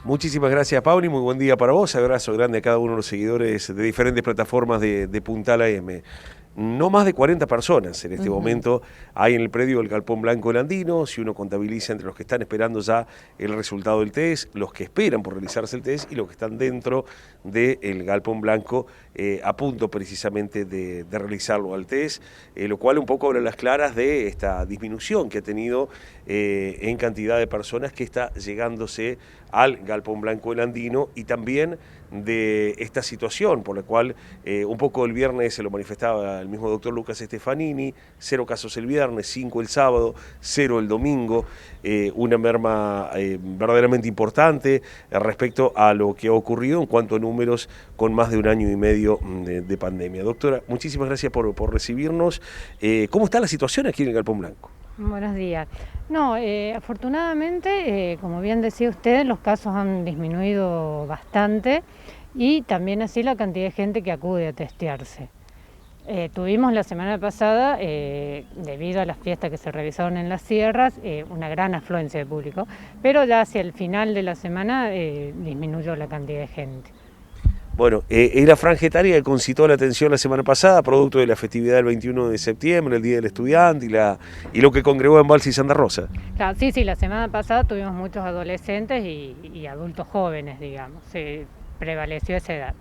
Muchísimas gracias, Pauli. Muy buen día para vos. Abrazo grande a cada uno de los seguidores de diferentes plataformas de Puntal AM. No más de 40 personas en este momento hay en el predio del Galpón Blanco del Andino. Si uno contabiliza entre los que están esperando ya el resultado del test, los que esperan por realizarse el test y los que están dentro del Galpón Blanco a punto precisamente de realizarlo al test, lo cual un poco abre las claras de esta disminución que ha tenido en cantidad de personas que está llegándose al Galpón Blanco del Andino, y también de esta situación por la cual un poco el viernes se lo manifestaba el mismo doctor Lucas Stefanini: 0 casos el viernes, 5 el sábado, 0 el domingo, una merma verdaderamente importante respecto a lo que ha ocurrido en cuanto a números con más de un año y medio de pandemia. Doctora, muchísimas gracias por recibirnos. ¿Cómo está la situación aquí en el Galpón Blanco? Buenos días. No, afortunadamente, como bien decía usted, los casos han disminuido bastante y también así la cantidad de gente que acude a testearse. Tuvimos la semana pasada, debido a las fiestas que se realizaron en las sierras, una gran afluencia de público, pero ya hacia el final de la semana disminuyó la cantidad de gente. Bueno, es la franja etaria que concitó la atención la semana pasada, producto de la festividad del 21 de septiembre, el Día del Estudiante y lo que congregó en Balsa y Santa Rosa. Claro, sí, la semana pasada tuvimos muchos adolescentes y adultos jóvenes, digamos, prevaleció esa edad.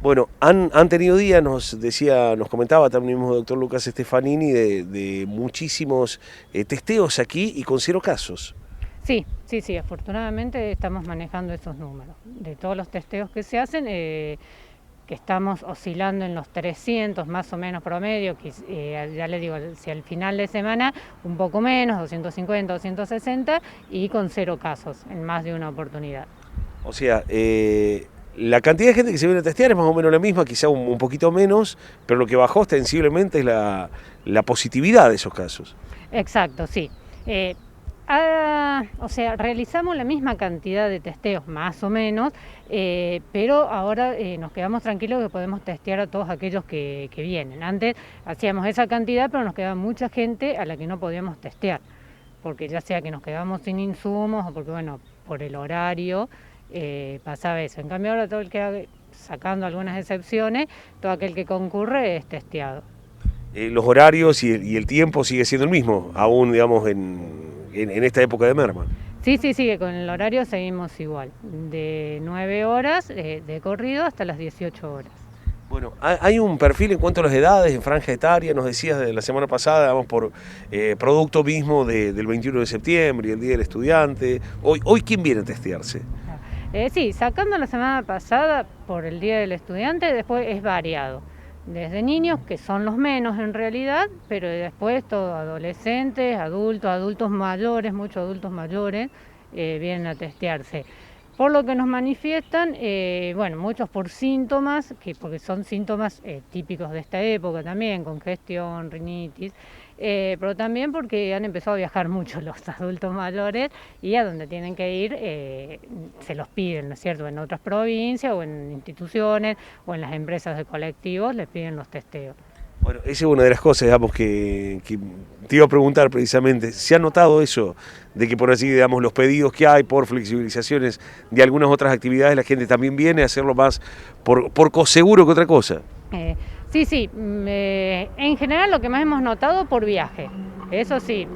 Bueno, han tenido días, nos comentaba también el mismo doctor Lucas Stefanini, de muchísimos testeos aquí y con 0 casos. Sí, afortunadamente estamos manejando esos números. De todos los testeos que se hacen, que estamos oscilando en los 300 más o menos promedio, ya le digo, si al final de semana un poco menos, 250, 260, y con 0 casos en más de una oportunidad. O sea, la cantidad de gente que se viene a testear es más o menos la misma, quizá un poquito menos, pero lo que bajó ostensiblemente es la positividad de esos casos. Exacto, sí. O sea, realizamos la misma cantidad de testeos, más o menos, pero ahora nos quedamos tranquilos que podemos testear a todos aquellos que vienen. Antes hacíamos esa cantidad, pero nos quedaba mucha gente a la que no podíamos testear, porque ya sea que nos quedamos sin insumos o porque, bueno, por el horario pasaba eso. En cambio ahora todo el que, sacando algunas excepciones, todo aquel que concurre es testeado. Los horarios y el tiempo sigue siendo el mismo, aún digamos en esta época de merma. Sí, con el horario seguimos igual, de 9 horas de corrido hasta las 18 horas. Bueno, hay un perfil en cuanto a las edades, en franja etaria, nos decías de la semana pasada, vamos por producto mismo del 21 de septiembre y el Día del Estudiante. Hoy ¿quién viene a testearse? Sí, sacando la semana pasada por el Día del Estudiante, después es variado. Desde niños, que son los menos en realidad, pero después todo, adolescentes, adultos mayores, muchos adultos mayores vienen a testearse. Por lo que nos manifiestan, bueno, muchos por síntomas, porque son síntomas típicos de esta época también, congestión, rinitis, pero también porque han empezado a viajar mucho los adultos mayores y a donde tienen que ir se los piden, ¿no es cierto? En otras provincias o en instituciones o en las empresas de colectivos les piden los testeos. Bueno, esa es una de las cosas, digamos, que te iba a preguntar precisamente. ¿Se ha notado eso de que por así, digamos, los pedidos que hay por flexibilizaciones de algunas otras actividades, la gente también viene a hacerlo más por seguro que otra cosa? Sí, en general lo que más hemos notado por viaje, eso sí,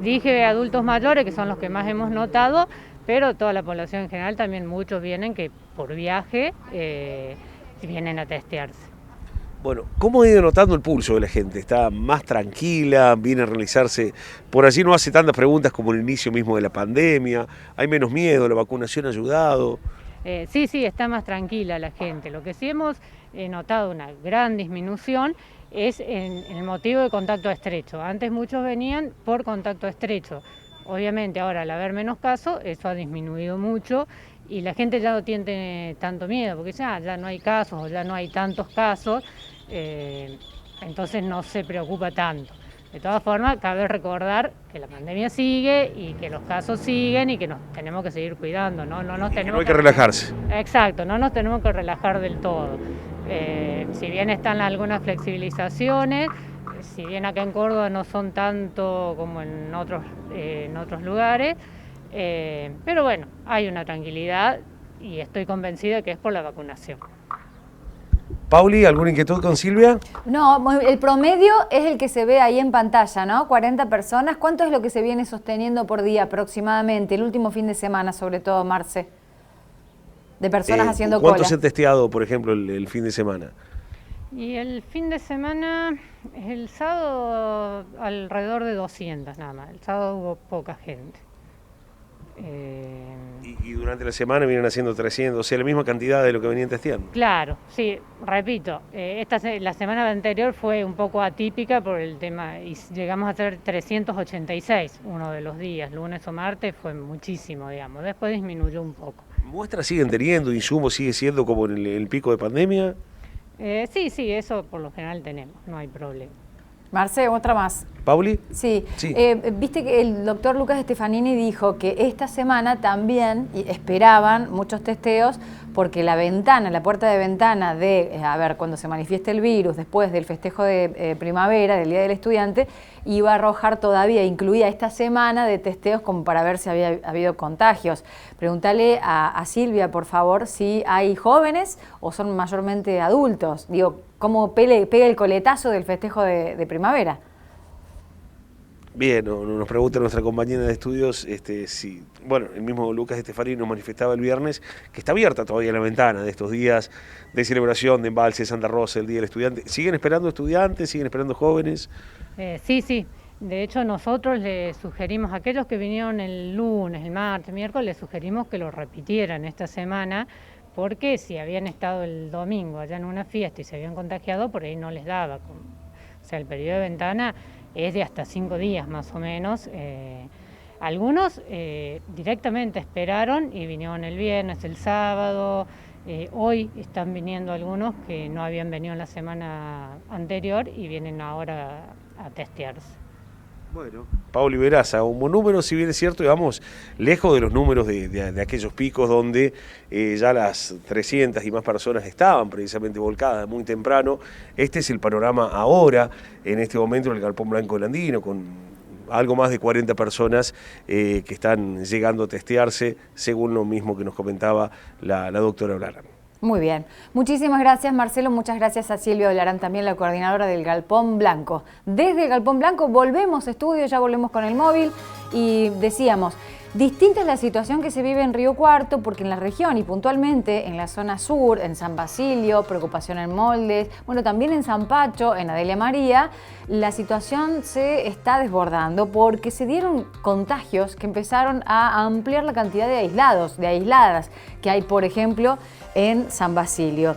dije adultos mayores que son los que más hemos notado, pero toda la población en general también muchos vienen que por viaje vienen a testearse. Bueno, ¿cómo ha ido notando el pulso de la gente? ¿Está más tranquila? ¿Viene a realizarse? Por allí no hace tantas preguntas como el inicio mismo de la pandemia. ¿Hay menos miedo? ¿La vacunación ha ayudado? Sí, está más tranquila la gente. Lo que sí hemos notado una gran disminución es en el motivo de contacto estrecho. Antes muchos venían por contacto estrecho. Obviamente ahora al haber menos casos, eso ha disminuido mucho y la gente ya no tiene tanto miedo, porque ya no hay casos o ya no hay tantos casos, entonces no se preocupa tanto. De todas formas, cabe recordar que la pandemia sigue y que los casos siguen y que nos tenemos que seguir cuidando, ¿no? No hay que relajarse. Exacto, no nos tenemos que relajar del todo. Si bien están algunas flexibilizaciones, si bien acá en Córdoba no son tanto como en otros lugares, Pero bueno, hay una tranquilidad y estoy convencida que es por la vacunación. Pauli, ¿alguna inquietud con Silvia? No, el promedio es el que se ve ahí en pantalla, ¿no? 40 personas. ¿Cuánto es lo que se viene sosteniendo por día aproximadamente? El último fin de semana, sobre todo, Marce, de personas haciendo cola. ¿Cuántos se han testeado, por ejemplo, el fin de semana? Y el fin de semana, el sábado alrededor de 200 nada más. El sábado hubo poca gente. Y durante la semana vienen haciendo 300, o sea, la misma cantidad de lo que venían testeando. Claro, sí, repito, la semana anterior fue un poco atípica por el tema, y llegamos a hacer 386 uno de los días, lunes o martes fue muchísimo, digamos, después disminuyó un poco. ¿Muestras siguen teniendo, insumos sigue siendo como en el pico de pandemia? Sí, eso por lo general tenemos, no hay problema. Marce, otra más. ¿Pauli? Sí, sí. Viste que el doctor Lucas Stefanini dijo que esta semana también esperaban muchos testeos porque la puerta de ventana de, cuando se manifieste el virus, después del festejo de primavera, del Día del Estudiante, iba a arrojar todavía, incluía esta semana de testeos como para ver si había habido contagios. Pregúntale a Silvia, por favor, si hay jóvenes o son mayormente adultos. Digo, ¿cómo pega el coletazo del festejo de primavera? Bien, nos pregunta nuestra compañera de estudios si, bueno, el mismo Lucas Stefanini nos manifestaba el viernes que está abierta todavía la ventana de estos días de celebración de Embalse, Santa Rosa, el Día del Estudiante. ¿Siguen esperando estudiantes? ¿Siguen esperando jóvenes? Sí. De hecho, nosotros les sugerimos a aquellos que vinieron el lunes, el martes, miércoles, les sugerimos que lo repitieran esta semana, porque si habían estado el domingo allá en una fiesta y se habían contagiado, por ahí no les daba. O sea, el periodo de ventana es de hasta 5 días más o menos. Algunos directamente esperaron y vinieron el viernes, el sábado. Hoy están viniendo algunos que no habían venido en la semana anterior y vienen ahora a testearse. Bueno, Pauli Veraza, un buen número, si bien es cierto, digamos, lejos de los números de aquellos picos donde ya las 300 y más personas estaban precisamente volcadas muy temprano. Este es el panorama ahora, en este momento, en el Galpón Blanco del Andino, con algo más de 40 personas que están llegando a testearse, según lo mismo que nos comentaba la doctora Olarán. Muy bien. Muchísimas gracias, Marcelo. Muchas gracias a Silvia Olarán, también la coordinadora del Galpón Blanco. Desde el Galpón Blanco volvemos a estudio, ya volvemos con el móvil y decíamos, distinta es la situación que se vive en Río Cuarto, porque en la región y puntualmente en la zona sur, en San Basilio, preocupación en Moldes, bueno, también en San Pacho, en Adelia María, la situación se está desbordando porque se dieron contagios que empezaron a ampliar la cantidad de aislados, de aisladas que hay, por ejemplo, en San Basilio.